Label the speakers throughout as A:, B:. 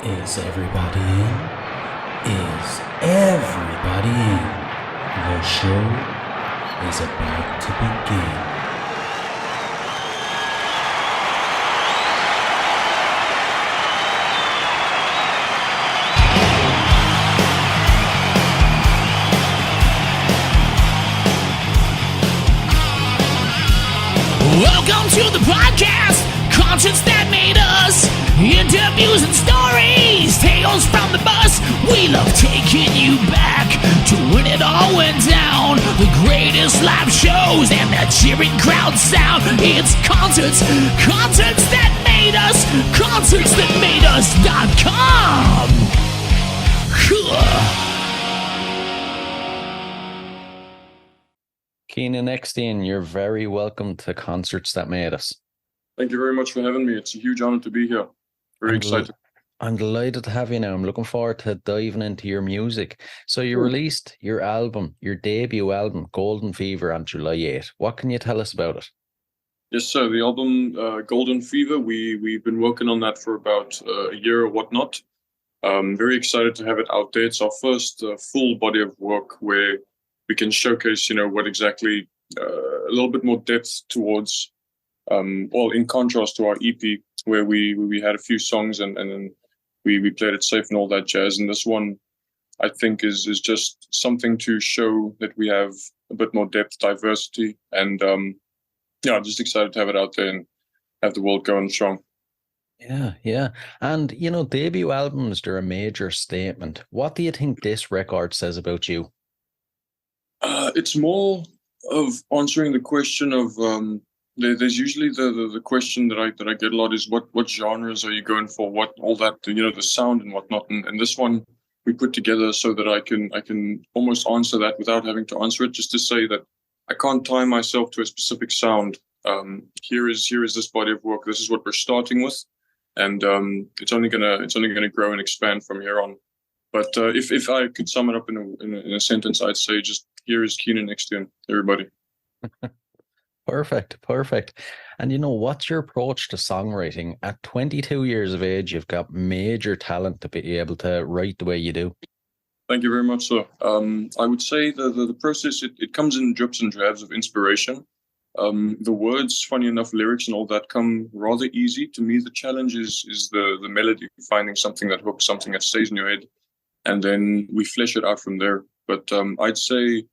A: Is everybody in? Is everybody in? The show is about to begin.
B: Welcome to the podcast, concerts that made us, interviews and stories, tales from the bus. We love taking you back to when it all went down. The greatest live shows and that cheering crowd sound. It's concerts that made us, concertsthatmadeus.com.
A: Keanan Eksteen, you're very welcome to Concerts That Made Us.
C: Thank you very much for having me. It's a huge honor to be here. Very excited.
A: I'm delighted to have you now. I'm looking forward to diving into your music. So you released your album, your debut album, Golden Fever, on July 8th. What can you tell us about it?
C: Yes, sir. The album Golden Fever, we've been working on that for about a year or whatnot. Very excited to have it out there. It's our first full body of work where we can showcase, what exactly, a little bit more depth towards, in contrast to our EP, where we had a few songs and then we played it safe and all that jazz. And this one, I think, is just something to show that we have a bit more depth, diversity, and I'm just excited to have it out there and have the world going strong.
A: Yeah. And, debut albums, they're a major statement. What do you think this record says about you?
C: It's more of answering the question of there's usually the question that I get a lot is what genres are you going for, what all that, the sound and whatnot, and this one we put together so that I can almost answer that without having to answer it, just to say that I can't tie myself to a specific sound. Here is this body of work. This is what we're starting with, and it's only gonna grow and expand from here on. But if I could sum it up in a sentence, I'd say just here is Keanan Eksteen, everybody.
A: Perfect. And what's your approach to songwriting? At 22 years of age, you've got major talent to be able to write the way you do.
C: Thank you very much, sir. I would say the process, it comes in drips and drabs of inspiration. The words, funny enough, lyrics and all that come rather easy. To me, the challenge is the melody, finding something that hooks, something that stays in your head, and then we flesh it out from there. But I'd say,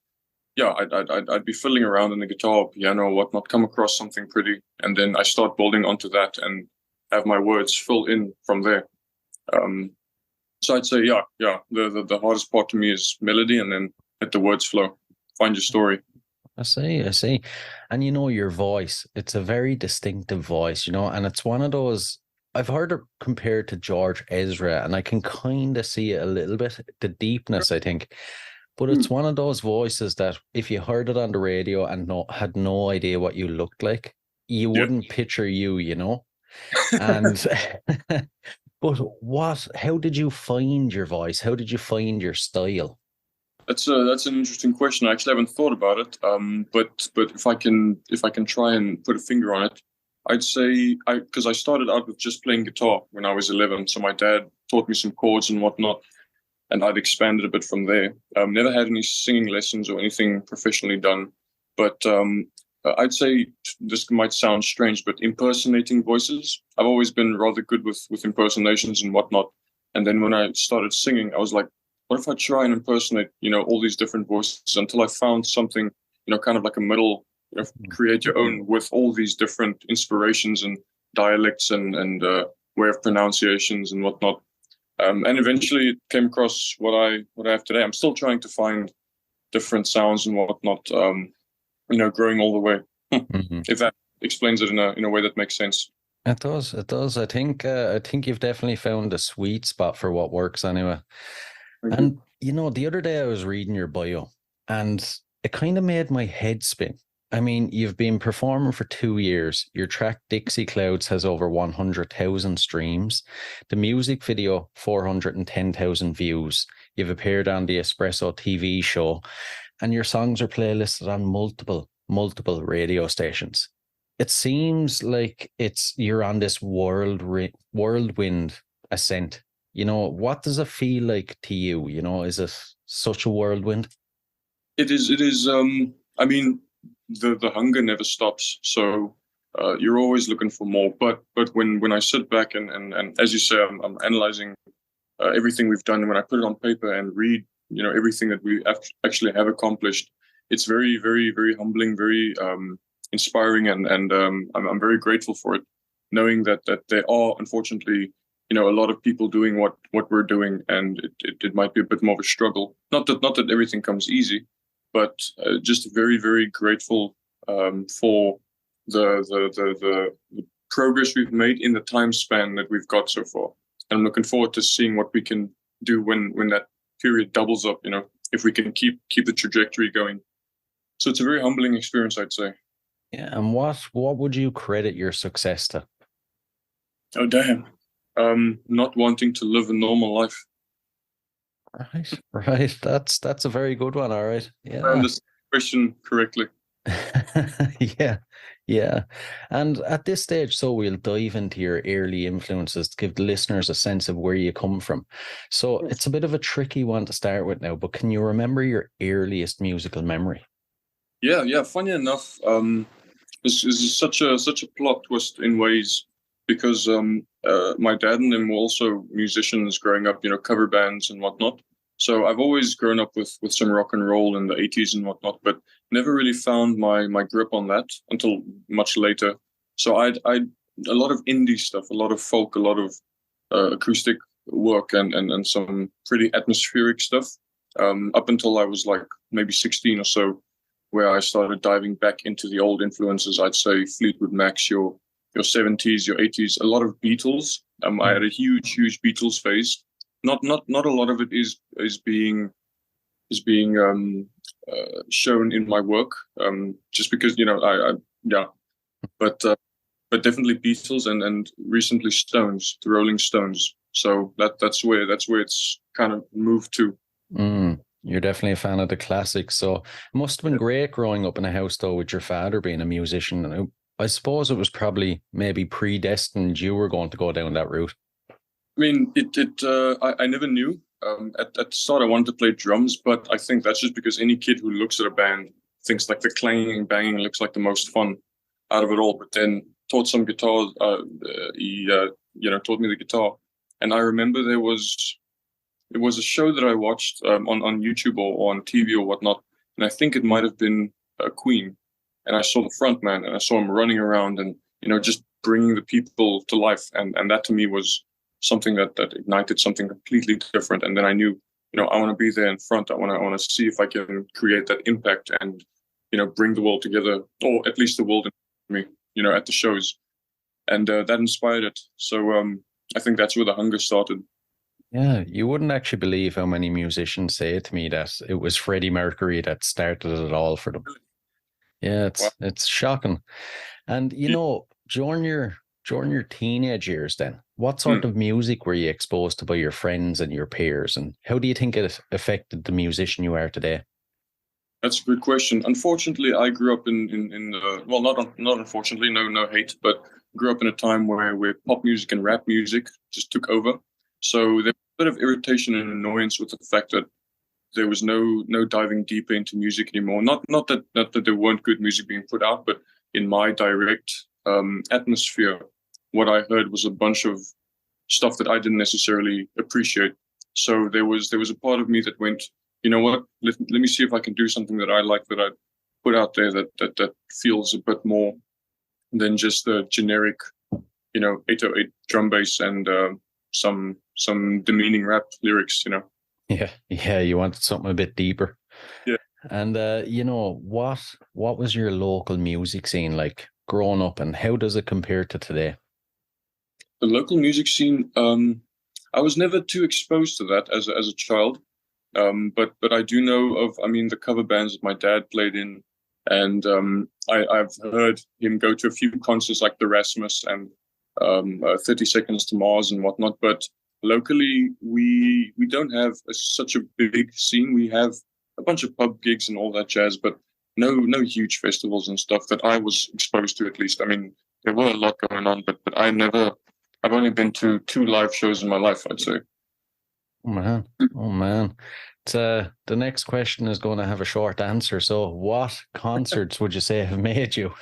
C: I'd be fiddling around on the guitar or piano or whatnot, come across something pretty, and then I start building onto that and have my words fill in from there. So I'd say, the hardest part to me is melody, and then let the words flow. Find your story.
A: I see. And your voice, it's a very distinctive voice, and it's one of those, I've heard it compared to George Ezra, and I can kind of see it a little bit, the deepness, I think. But it's one of those voices that if you heard it on the radio and had no idea what you looked like, you wouldn't picture you, And but how did you find your voice? How did you find your style?
C: That's an interesting question. I actually haven't thought about it. But if I can try and put a finger on it, I'd say because I started out with just playing guitar when I was 11. So my dad taught me some chords and whatnot, and I'd expanded a bit from there. Never had any singing lessons or anything professionally done, but I'd say this might sound strange, but impersonating voices, I've always been rather good with impersonations and whatnot. And then when I started singing, I was like, what if I try and impersonate, all these different voices until I found something, kind of like a middle, create your own with all these different inspirations and dialects and way of pronunciations and whatnot. And eventually it came across what I have today. I'm still trying to find different sounds and whatnot, growing all the way. If that explains it in a way that makes sense.
A: It does. I think you've definitely found a sweet spot for what works anyway. And the other day I was reading your bio, and it kind of made my head spin. I mean, you've been performing for 2 years. Your track Dixie Clouds has over 100,000 streams. The music video, 410,000 views. You've appeared on the Espresso TV show, and your songs are playlisted on multiple radio stations. It seems like you're on this whirlwind ascent. what does it feel like to you? Is it such a whirlwind?
C: It is. It is. I mean, the hunger never stops. So you're always looking for more. But when I sit back and as you say, I'm analyzing everything we've done. And when I put it on paper and read, everything that we actually have accomplished, it's very, very, very humbling, very inspiring, and I'm very grateful for it, knowing that there are, unfortunately, a lot of people doing what we're doing, and it might be a bit more of a struggle. Not that everything comes easy, but just very, very grateful for the progress we've made in the time span that we've got so far. And I'm looking forward to seeing what we can do when that period doubles up, if we can keep the trajectory going. So it's a very humbling experience, I'd say.
A: Yeah. And what would you credit your success to?
C: Oh, damn. Not wanting to live a normal life.
A: Right. That's a very good one. All right. Yeah.
C: I understand the question correctly.
A: Yeah. And at this stage, so we'll dive into your early influences to give the listeners a sense of where you come from. So it's a bit of a tricky one to start with now, but can you remember your earliest musical memory?
C: Yeah. Funny enough, this is such a plot twist in ways, because my dad and them were also musicians growing up, cover bands and whatnot. So I've always grown up with some rock and roll in the 80s and whatnot, but never really found my grip on that until much later. So I'd a lot of indie stuff, a lot of folk, a lot of acoustic work, and some pretty atmospheric stuff up until I was like maybe 16 or so, where I started diving back into the old influences. I'd say Fleetwood Mac's, your 70s, your 80s, a lot of Beatles. I had a huge Beatles phase. Not a lot of it is being shown in my work, just because but definitely Beatles, and recently Stones, the Rolling Stones. So that's where it's kind of moved to.
A: You're definitely a fan of the classics. So it must have been great growing up in a house though with your father being a musician. And I suppose it was probably maybe predestined you were going to go down that route.
C: I mean, I never knew. At the start, I wanted to play drums, but I think that's just because any kid who looks at a band thinks like the clanging and banging looks like the most fun out of it all. But then taught some guitar. He taught me the guitar, and I remember there was a show that I watched on YouTube or on TV or whatnot, and I think it might have been Queen. And I saw the front man, and I saw him running around, and just bringing the people to life, and that to me was something that ignited something completely different. And then I knew, I want to be there in front. I want to see if I can create that impact and, bring the world together, or at least the world in me, at the shows. And that inspired it. So I think that's where the hunger started.
A: Yeah, you wouldn't actually believe how many musicians say to me that it was Freddie Mercury that started it all for them. Yeah, it's shocking. And during your teenage years then, what sort of music were you exposed to by your friends and your peers, and how do you think it affected the musician you are today?
C: That's a good question. Unfortunately, I grew up in the, well, not unfortunately, no hate, but grew up in a time where pop music and rap music just took over. So there was a bit of irritation and annoyance with the fact that there was no diving deeper into music anymore. Not that there weren't good music being put out, but in my direct atmosphere, what I heard was a bunch of stuff that I didn't necessarily appreciate. So there was a part of me that went, you know what, let me see if I can do something that I like, that I put out there that feels a bit more than just the generic, 808 drum bass and some demeaning rap lyrics,
A: Yeah, you wanted something a bit deeper.
C: Yeah.
A: And what was your local music scene like growing up, and how does it compare to today?
C: The local music scene, I was never too exposed to that as a child, but I do know of, the cover bands that my dad played in, and I've heard him go to a few concerts like the Rasmus and 30 Seconds to Mars and whatnot. But locally, we don't have such a big scene. We have a bunch of pub gigs and all that jazz, but no huge festivals and stuff that I was exposed to, at least. There were a lot going on, but I've only been to 2 live shows in my life, I'd say.
A: Oh man. It's, the next question is going to have a short answer. So, what concerts would you say have made you?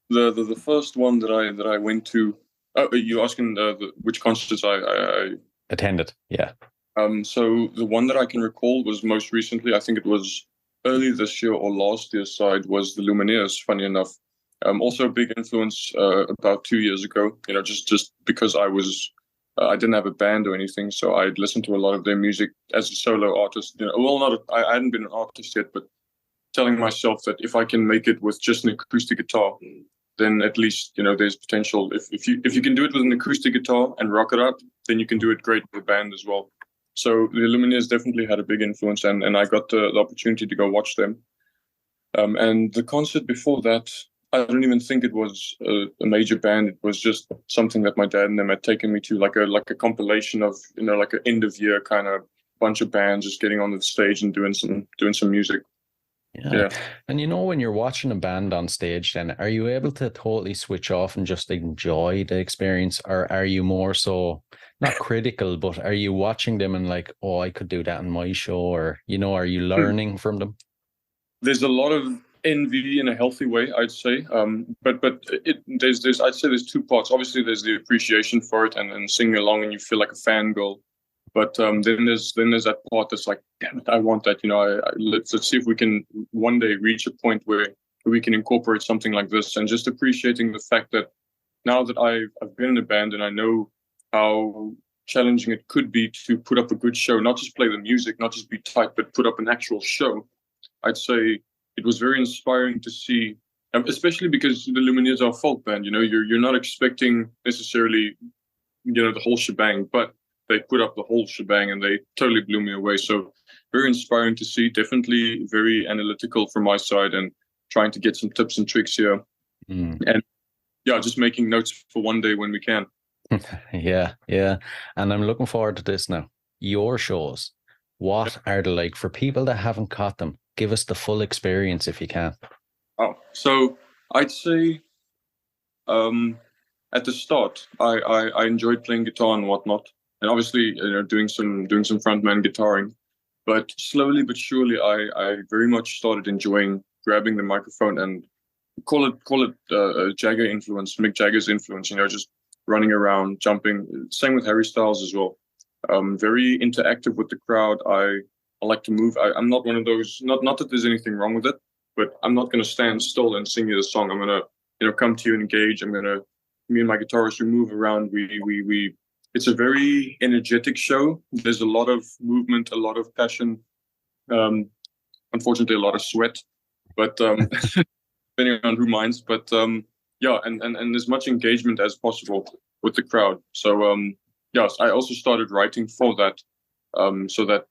C: The first one that I went to. Are you asking which concerts I
A: Attended? Yeah.
C: So the one that I can recall was most recently. I think it was early this year or last year's side was the Lumineers. Funny enough, also a big influence about 2 years ago. You know, just because I didn't have a band or anything, so I'd listened to a lot of their music as a solo artist. You know, well, I hadn't been an artist yet, but telling myself that if I can make it with just an acoustic guitar, then at least there's potential. If you can do it with an acoustic guitar and rock it out, then you can do it great with a band as well. So the Lumineers definitely had a big influence, and I got the opportunity to go watch them. And the concert before that, I don't even think it was a major band. It was just something that my dad and them had taken me to, like a compilation of like an end of year kind of bunch of bands just getting on the stage and doing some music.
A: Yeah. And when you're watching a band on stage, then are you able to totally switch off and just enjoy the experience, or are you more so not critical, but are you watching them and like, oh, I could do that in my show, or are you learning from them?
C: There's a lot of envy in a healthy way, I'd say. But I'd say there's two parts. Obviously, there's the appreciation for it and singing along, and you feel like a fangirl. But then there's that part that's like, damn it, I want that. Let's see if we can one day reach a point where we can incorporate something like this, and just appreciating the fact that now that I've been in a band and I know how challenging it could be to put up a good show, not just play the music, not just be tight, but put up an actual show. I'd say it was very inspiring to see, especially because the Lumineers are a folk band. You're not expecting necessarily the whole shebang, but they put up the whole shebang and they totally blew me away. So very inspiring to see, definitely very analytical from my side and trying to get some tips and tricks here. And just making notes for one day when we can.
A: Yeah. And I'm looking forward to this now. Your shows, what are they like for people that haven't caught them? Give us the full experience if you can.
C: Oh, so I'd say at the start, I enjoyed playing guitar and whatnot. And obviously, doing some frontman guitaring, but slowly but surely, I very much started enjoying grabbing the microphone and call it Jagger influence, Mick Jagger's influence. Just running around, jumping. Same with Harry Styles as well. Very interactive with the crowd. I like to move. I'm not one of those. Not that there's anything wrong with it, but I'm not going to stand still and sing you the song. I'm gonna come to you and engage. Me and my guitarist, we move around. We It's a very energetic show. There's a lot of movement, a lot of passion. Unfortunately, a lot of sweat, but depending on who minds. But and as much engagement as possible with the crowd. So yes, I also started writing for that. So that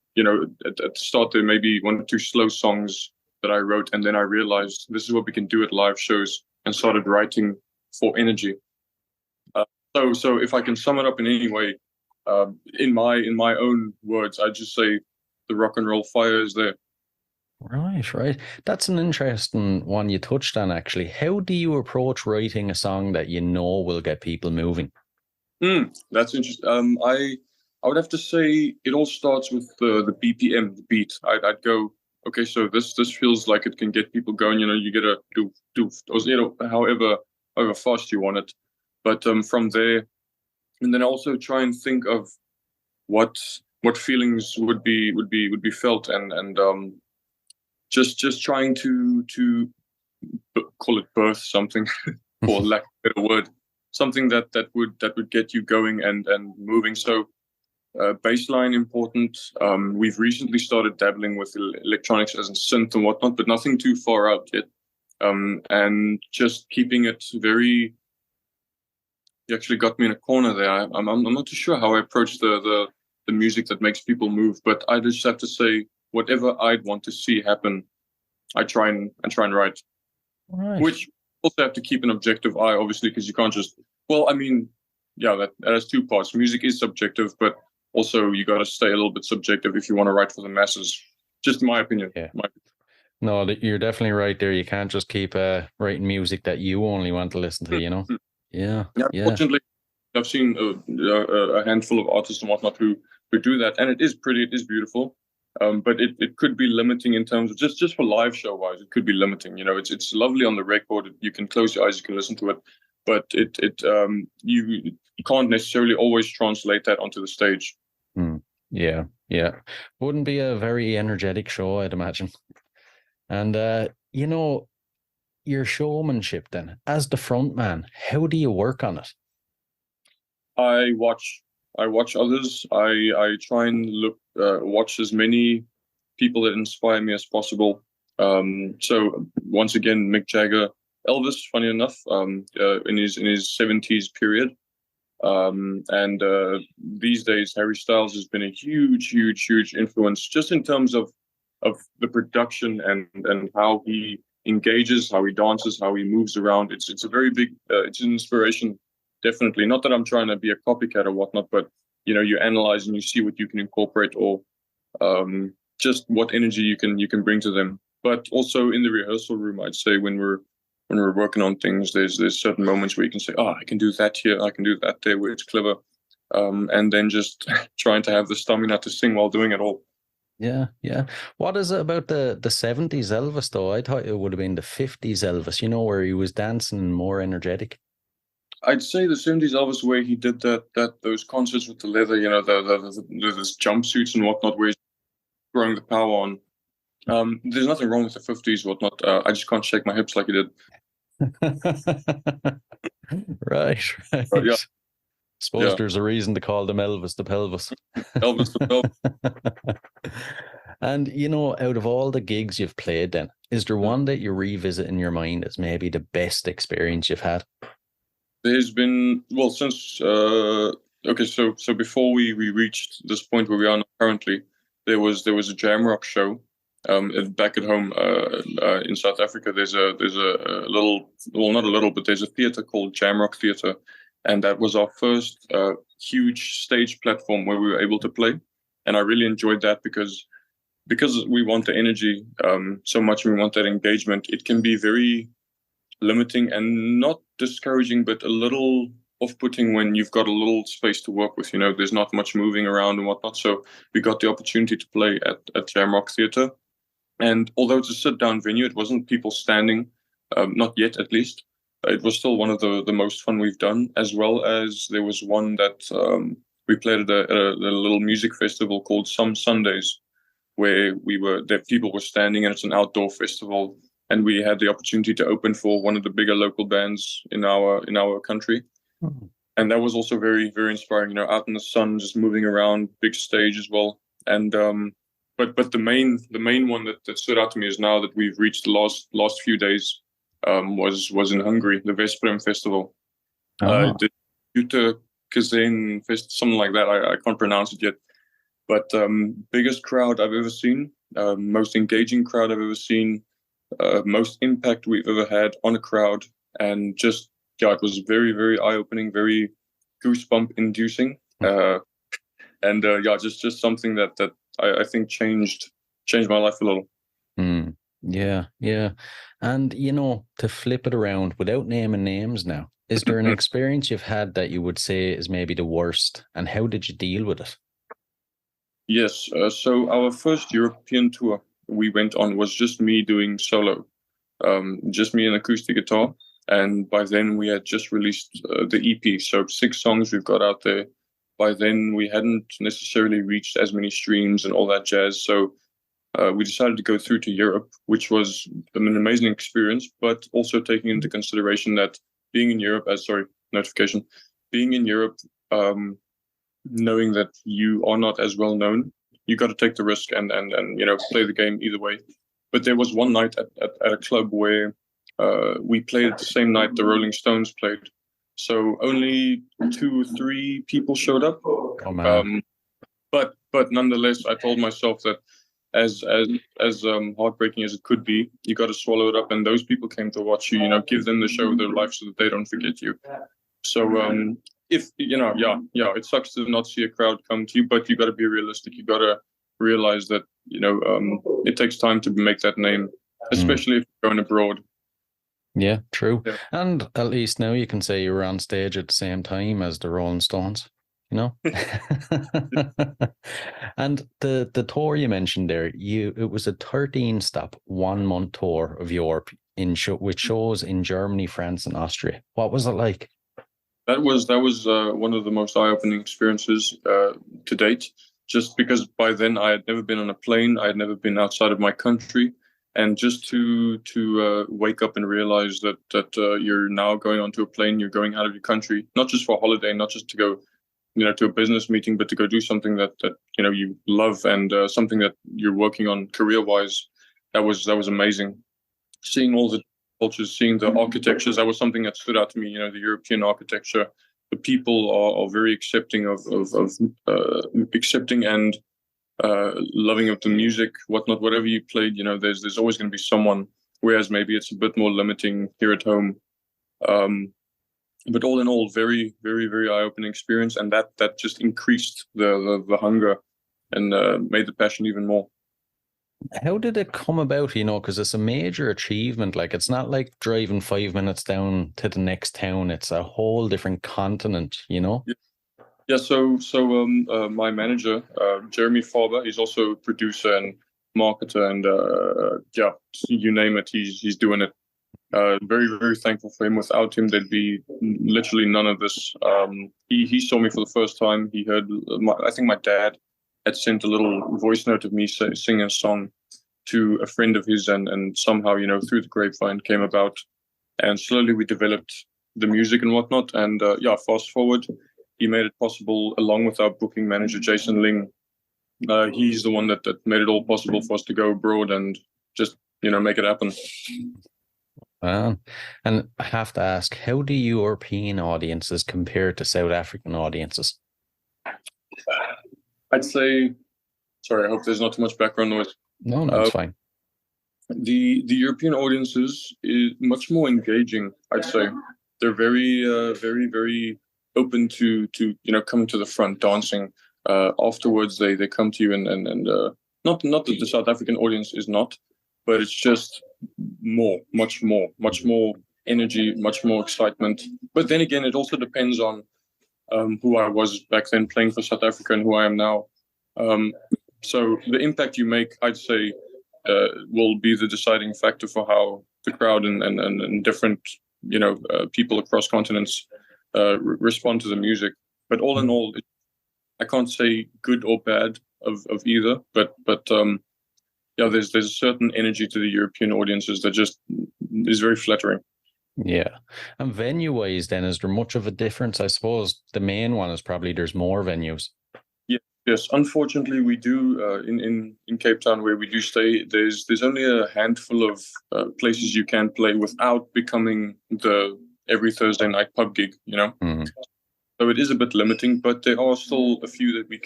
C: at the start there may be one or two slow songs that I wrote, and then I realized this is what we can do at live shows, and started writing for energy. So if I can sum it up in any way, in my own words, I just say the rock and roll fire is there.
A: Right. That's an interesting one you touched on, actually. How do you approach writing a song that will get people moving?
C: That's interesting. I would have to say it all starts with the BPM, the beat. I'd go, okay, so this feels like it can get people going. You get a do, or however fast you want it. But from there, and then also try and think of what feelings would be felt, and just trying to call it birth something, for lack of a better word, something that would get you going and moving. So bassline important. We've recently started dabbling with electronics as in synth and whatnot, but nothing too far out yet. And just keeping it very. You actually got me in a corner there. I'm not too sure how I approach the music that makes people move, but I just have to say whatever I'd want to see happen, I try and write.
A: Right.
C: Which also have to keep an objective eye, obviously, because you can't just. Well, that has two parts. Music is subjective, but also you got to stay a little bit subjective if you want to write for the masses. Just my opinion.
A: Yeah. No, you're definitely right there. You can't just keep writing music that you only want to listen to. Yeah.
C: Unfortunately, I've seen a handful of artists and whatnot who do that, and it is pretty, it is beautiful. But it could be limiting in terms of just for live show wise, it could be limiting. You know, it's lovely on the record. You can close your eyes, you can listen to it, but you can't necessarily always translate that onto the stage.
A: Yeah. Wouldn't be a very energetic show, I'd imagine. And you know, your showmanship then, as the front man, how do you work on it?
C: I watch others. I try and watch as many people that inspire me as possible. So once again, Mick Jagger, Elvis, funny enough, in his 70s period. And these days, Harry Styles has been a huge influence, just in terms of the production and how he engages, how he dances, how he moves around. It's a very big, it's an inspiration, definitely. Not that I'm trying to be a copycat or whatnot, but you know, you analyze and you see what you can incorporate, or just what energy you can bring to them. But also in the rehearsal room, I'd say when we're working on things, there's certain moments where you can say, oh, I can do that here, I can do that there, where it's clever. And then just trying to have the stamina to sing while doing it all.
A: Yeah. What is it about the 70s Elvis, though? I thought it would have been the 50s Elvis, you know, where he was dancing and more energetic.
C: I'd say the 70s Elvis, where he did those concerts with the leather, you know, those jumpsuits and whatnot, where he's throwing the power on. There's nothing wrong with the 50s, whatnot. I just can't shake my hips like he did.
A: Right.
C: Yeah.
A: Suppose there's a reason to call them Elvis the Pelvis.
C: Elvis the Pelvis.
A: And, you know, out of all the gigs you've played then, is there one that you revisit in your mind as maybe the best experience you've had?
C: There's been, well, since, okay, so before we reached this point where we are now currently, there was a jam rock show back at home in South Africa. There's a little, well, not a little, but there's a theater called Jam Rock Theater. And that was our first huge stage platform where we were able to play. And I really enjoyed that because we want the energy so much, we want that engagement. It can be very limiting and not discouraging, but a little off-putting when you've got a little space to work with. You know, there's not much moving around and whatnot. So we got the opportunity to play at Jam Rock Theater. And although it's a sit-down venue, it wasn't people standing, not yet at least. It was still one of the most fun we've done, as well as there was one that we played at a little music festival called Some Sundays, where people were standing, and it's an outdoor festival, and we had the opportunity to open for one of the bigger local bands in our country. Mm-hmm. And that was also very, very inspiring, you know, out in the sun, just moving around, big stage as well. And but the main one that stood out to me is now that we've reached the last few days. Was in Hungary, the Veszprém Festival. The Keanan Fest, something like that. I can't pronounce it yet. But biggest crowd I've ever seen, most engaging crowd I've ever seen, most impact we've ever had on a crowd. And just, it was very, very eye-opening, very goosebump inducing. Just something that I think changed my life a little.
A: Mm. Yeah. And, you know, to flip it around without naming names now, is there an experience you've had that you would say is maybe the worst, and how did you deal with it?
C: Yes. So our first European tour we went on was just me doing solo, just me and acoustic guitar. And by then we had just released the EP. So 6 songs we've got out there. By then we hadn't necessarily reached as many streams and all that jazz. So we decided to go through to Europe, which was an amazing experience, but also taking into consideration that being in Europe, being in Europe, knowing that you are not as well known, you got to take the risk and you know, play the game either way. But there was one night at a club where we played at the same night the Rolling Stones played. So only 2-3 people showed up.
A: Oh, man.
C: But nonetheless, I told myself that as heartbreaking as it could be, you got to swallow it up. And those people came to watch you, you know, give them the show of their life so that they don't forget you. So if, you know, it sucks to not see a crowd come to you, but you got to be realistic. You got to realize that, you know, it takes time to make that name, especially if you're going abroad.
A: Yeah, true.
C: Yeah.
A: And at least now you can say you were on stage at the same time as the Rolling Stones. you know. And the tour you mentioned there, it was a 13-stop, 1-month tour of Europe with shows in Germany, France, and Austria. What was it like?
C: That was one of the most eye-opening experiences to date. Just because by then I had never been on a plane, I had never been outside of my country, and just to wake up and realize that you're now going onto a plane, you're going out of your country, not just for a holiday, not just to go, to a business meeting, but to go do something that you love, and something that you're working on career-wise. That was amazing. Seeing all the cultures, seeing the architectures, that was something that stood out to me. The European architecture, the people are very accepting of accepting and loving of the music, whatnot. Whatever you played, there's always going to be someone. Whereas maybe it's a bit more limiting here at home. But all in all, very, very, very eye-opening experience, and that just increased the hunger and made the passion even more.
A: How did it come about, because it's a major achievement. Like, it's not like driving 5 minutes down to the next town. It's a whole different continent,
C: Yeah, so my manager, Jeremy Farber, he's also a producer and marketer, and you name it, he's doing it. Very, very thankful for him. Without him, there'd be literally none of this. He saw me for the first time. He heard, I think my dad had sent a little voice note of me singing a song to a friend of his, and somehow, through the grapevine came about, and slowly we developed the music and whatnot. And fast forward, he made it possible along with our booking manager, Jason Ling. He's the one that made it all possible for us to go abroad and just, make it happen.
A: And I have to ask, how do European audiences compare to South African audiences?
C: I'd say, sorry, I hope there's not too much background noise.
A: No, it's fine.
C: The European audiences is much more engaging, I'd say. They're very, very, very open to coming to the front, dancing. Afterwards, they come to you and not that the South African audience is not, but it's just much more energy, much more excitement. But then again, it also depends on who I was back then playing for South Africa and who I am now. So the impact you make, I'd say, will be the deciding factor for how the crowd and different, people across continents respond to the music. But all in all, I can't say good or bad of either. But there's a certain energy to the European audiences that just is very flattering.
A: Yeah. And venue-wise then, is there much of a difference? I suppose the main one is probably there's more venues.
C: Yes. Unfortunately, we do in Cape Town, where we do stay, there's only a handful of places you can play without becoming the every Thursday night pub gig,
A: Mm-hmm.
C: So it is a bit limiting, but there are still a few that we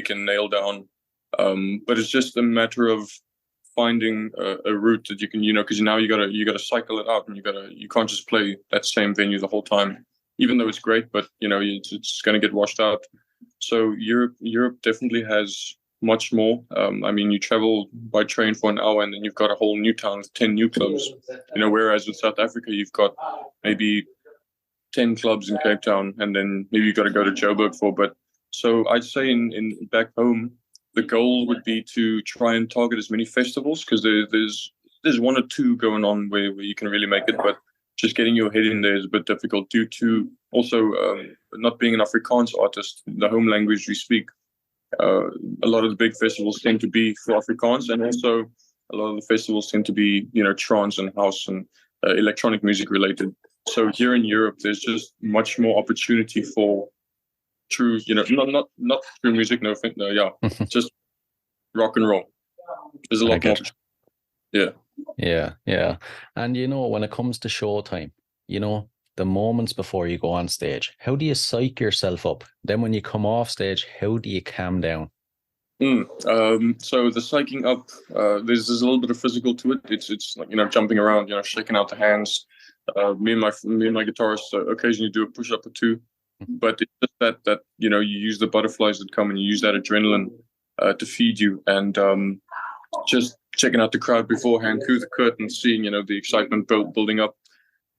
C: can nail down. But it's just a matter of finding a route that you can, because now you gotta cycle it out, and you can't just play that same venue the whole time, even though it's great, but it's going to get washed out. So Europe definitely has much more. You travel by train for an hour, and then you've got a whole new town with 10 new clubs. Whereas with South Africa, you've got maybe 10 clubs in Cape Town, and then maybe you've got to go to Joburg for. But so I'd say in back home, the goal would be to try and target as many festivals, because there's one or two going on where you can really make it, but just getting your head in there is a bit difficult due to also not being an Afrikaans artist, the home language we speak. A lot of the big festivals tend to be for Afrikaans, and also a lot of the festivals tend to be, trance and house and electronic music related. So here in Europe, there's just much more opportunity for true, not true music, just rock and roll. There's a lot more.
A: Yeah. And when it comes to showtime, the moments before you go on stage, how do you psych yourself up? Then when you come off stage, how do you calm down?
C: So the psyching up, there's a little bit of physical to it. It's like, jumping around, shaking out the hands. Me and my guitarist occasionally do a push up or two, but it's just that you use the butterflies that come, and you use that adrenaline to feed you, and just checking out the crowd beforehand through the curtain, seeing the excitement building up.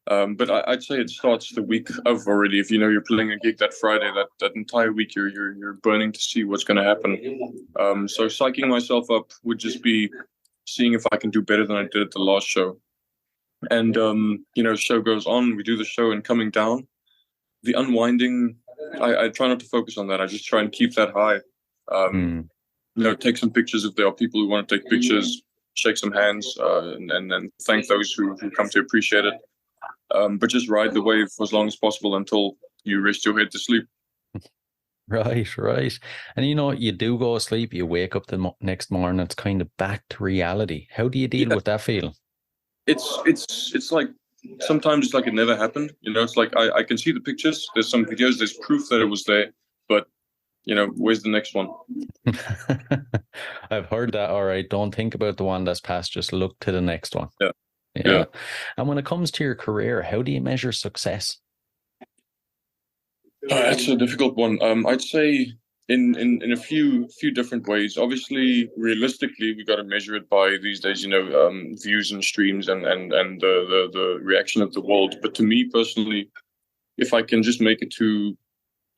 C: But I'd say it starts the week of already. If you know you're playing a gig that Friday, that entire week you're burning to see what's going to happen. So psyching myself up would just be seeing if I can do better than I did at the last show. And show goes on. We do the show, and coming down, the unwinding. I try not to focus on that. I just try and keep that high. Take some pictures if there are people who want to take pictures. Shake some hands, and thank those who come to appreciate it. But just ride the wave for as long as possible until you rest your head to sleep.
A: Right. And you do go to sleep, you wake up the next morning, it's kind of back to reality. How do you deal with that feeling?
C: It's like sometimes it's like it never happened. It's like I can see the pictures. There's some videos. There's proof that it was there, but where's the next one?
A: I've heard that. All right, don't think about the one that's passed. Just look to the next one.
C: Yeah.
A: And when it comes to your career, how do you measure success?
C: That's a difficult one. I'd say in a few different ways. Obviously, realistically, we got to measure it by these days, views and streams and the reaction of the world. But to me personally, if I can just make it to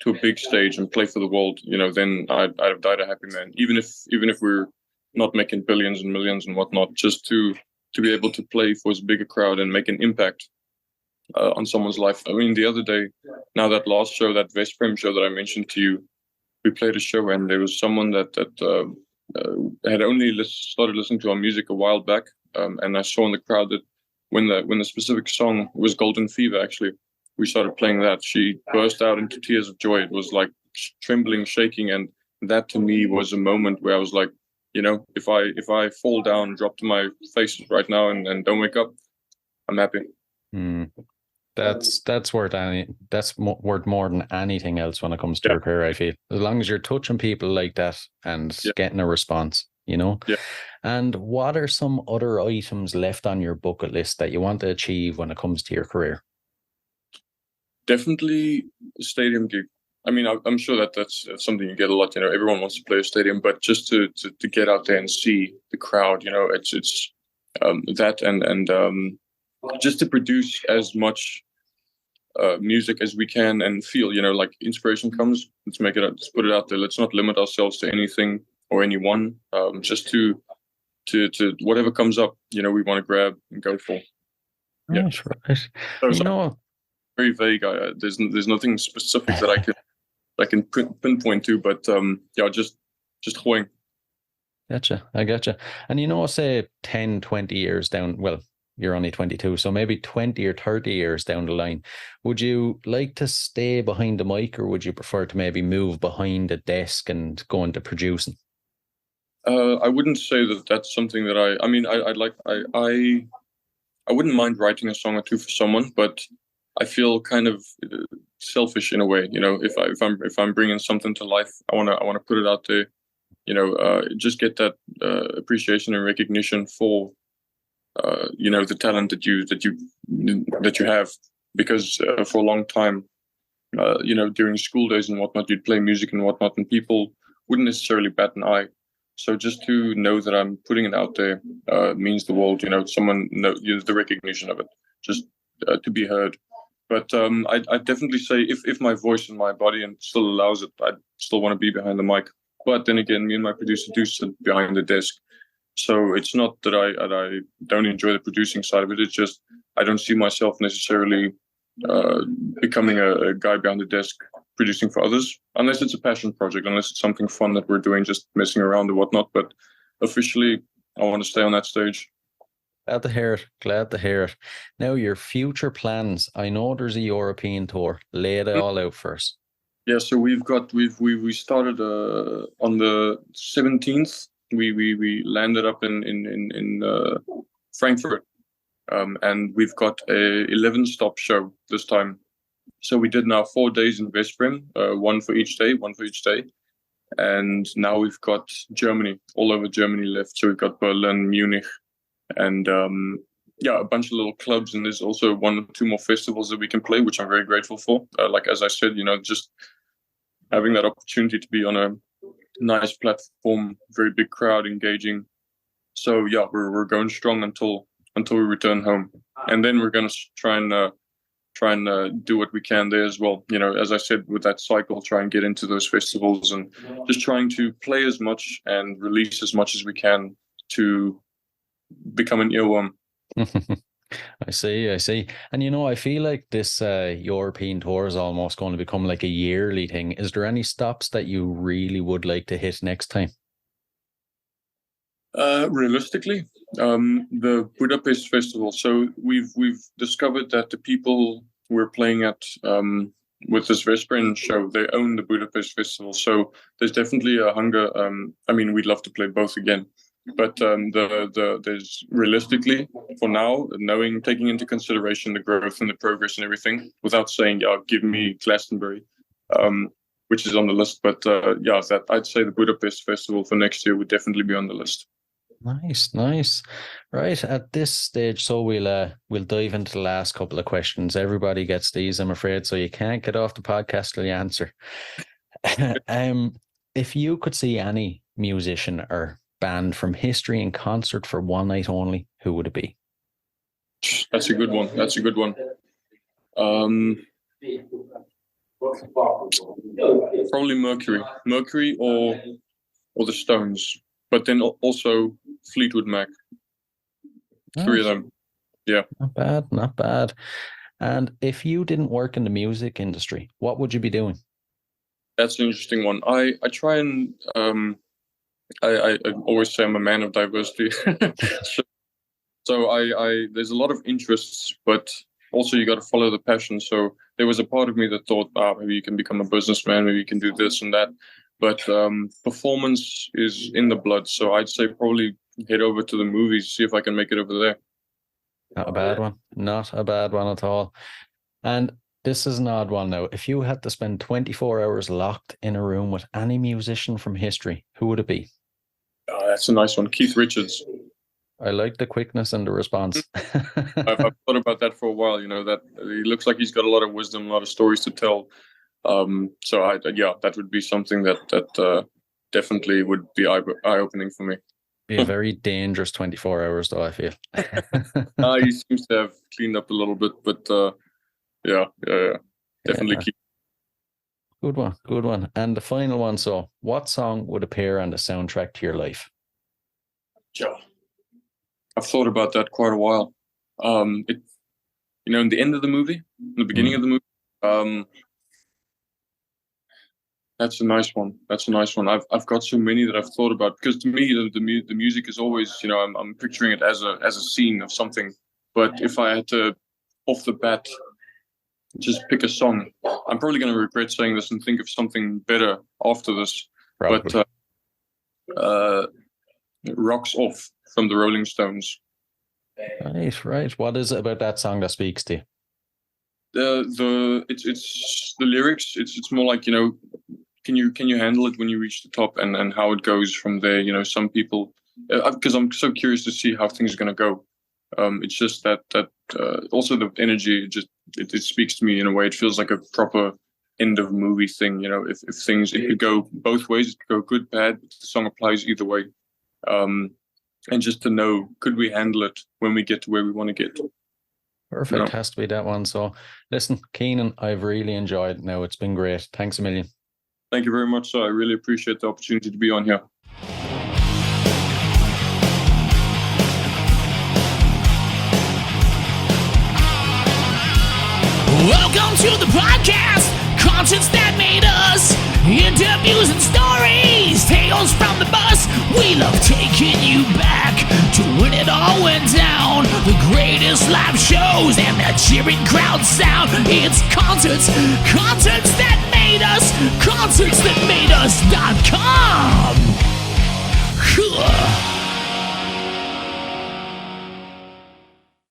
C: a big stage and play for the world, then I'd have died a happy man. Even if we're not making billions and millions and whatnot, just to be able to play for as big a crowd and make an impact on someone's life. I mean, the other day, now that last show, that Vesprem show that I mentioned to you, we played a show and there was someone that had only started listening to our music a while back, and I saw in the crowd that when the specific song was Golden Fever, actually, we started playing that, she burst out into tears of joy. It was like trembling, shaking, and that to me was a moment where I was like, if I fall down, drop to my face right now and don't wake up, I'm happy.
A: That's worth more than anything else when it comes to your career, I feel. As long as you're touching people like that and getting a response,
C: Yeah.
A: And what are some other items left on your bucket list that you want to achieve when it comes to your career?
C: Definitely a stadium gig. I mean, I'm sure that's something you get a lot. Everyone wants to play a stadium, but just to get out there and see the crowd, it's that and just to produce as much music as we can and feel. Like inspiration comes, let's put it out there. Let's not limit ourselves to anything or anyone. Just to whatever comes up, we want to grab and go for.
A: Right.
C: So, very vague. There's nothing specific that I can pinpoint to, but just going.
A: Gotcha. I gotcha. And say 10, 20 years down, well, you're only 22, so maybe 20 or 30 years down the line, would you like to stay behind the mic, or would you prefer to maybe move behind a desk and go into producing?
C: I wouldn't say that that's something that I wouldn't mind writing a song or two for someone, but I feel kind of selfish in a way. If I'm bringing something to life, I want to put it out there. Just get that appreciation and recognition for the talent that you have. Because for a long time, during school days and whatnot, you'd play music and whatnot, and people wouldn't necessarily bat an eye. So just to know that I'm putting it out there means the world. Someone knows the recognition of it, just to be heard. But I'd definitely say if my voice and my body and still allows it, I'd still want to be behind the mic. But then again, me and my producer do sit behind the desk. So it's not that I don't enjoy the producing side of it. It's just I don't see myself necessarily becoming a guy behind the desk producing for others, unless it's a passion project, unless it's something fun that we're doing, just messing around or whatnot. But officially, I want to stay on that stage.
A: Glad to hear it. Now, your future plans. I know there's a European tour. Lay it all out first.
C: Yeah, so we started on the 17th. We landed up in Frankfurt, and we've got a 11-stop show this time. So we did now 4 days in Vesprem, one for each day, and now we've got Germany, all over Germany left. So we've got Berlin, Munich, and a bunch of little clubs, and there's also 1 or 2 more festivals that we can play, which I'm very grateful for. Like as I said, just having that opportunity to be on a nice platform, very big crowd, engaging. So we're going strong until we return home, and then we're going to try and try and do what we can there as well. You know, as I said, with that cycle, try and get into those festivals and just trying to play as much and release as much as we can to become an earworm.
A: I see. And you know, I feel like this European tour is almost going to become like a yearly thing. Is there any stops that you really would like to hit next time?
C: Realistically, the Budapest Festival. So we've discovered that the people we're playing at with this Veszprém show, they own the Budapest Festival. So there's definitely a hunger. I mean, we'd love to play both again, but there's realistically for now, taking into consideration the growth and the progress and everything, without saying, yeah, give me Glastonbury, which is on the list. But that I'd say the Budapest Festival for next year would definitely be on the list.
A: Nice. Right, at this stage, so we'll dive into the last couple of questions. Everybody gets these, I'm afraid, so you can't get off the podcast till you answer. If you could see any musician or band from history in concert for one night only, who would it be?
C: That's a good one. Probably Mercury or the Stones, but then also Fleetwood Mac. Three of them. Yeah.
A: Not bad. And if you didn't work in the music industry, what would you be doing?
C: That's an interesting one. I try and I always say I'm a man of diversity. so I there's a lot of interests, but also you got to follow the passion. So there was a part of me that thought, maybe you can become a businessman, maybe you can do this and that. But performance is in the blood. So I'd say probably head over to the movies, see if I can make it over there.
A: Not a bad one at all. And this is an odd one now. If you had to spend 24 hours locked in a room with any musician from history, who would it be?
C: That's a nice one. Keith Richards.
A: I like the quickness and the response.
C: I've thought about that for a while. You know, that he looks like he's got a lot of wisdom, a lot of stories to tell. So that would be something that definitally would be eye-opening for me.
A: Be a very dangerous 24 hours, though, I feel.
C: He seems to have cleaned up a little bit, but definitely keep.
A: Good one. And the final one. So, what song would appear on the soundtrack to your life?
C: Yeah, I've thought about that quite a while. In the end of the movie, in the beginning of the movie, that's a nice one. I've got so many that I've thought about, because to me the music is always, I'm picturing it as a scene of something. But if I had to, off the bat, just pick a song, I'm probably going to regret saying this and think of something better after this. Probably. But Rocks Off from the Rolling Stones.
A: Right. What is it about that song that speaks to you?
C: It's the lyrics. It's more like, can you handle it when you reach the top, and how it goes from there. Some people, because I'm so curious to see how things are going to go. It's just that also the energy, it speaks to me in a way. It feels like a proper end of movie thing. If things, it could go both ways, it could go good, bad. The song applies either way. And just to know, could we handle it when we get to where we want to get?
A: Perfect. Has to be that one. So listen, Keenan, I've really enjoyed it. Now, it's been great. Thanks a million.
C: Thank you very much, sir. I really appreciate the opportunity to be on here.
B: Welcome to the podcast, concerts that made us, interviews and stories, tales from the bus. We love taking you back to when it all went down. The greatest live shows and the cheering crowd sound. It's concerts that made us, concerts that made us.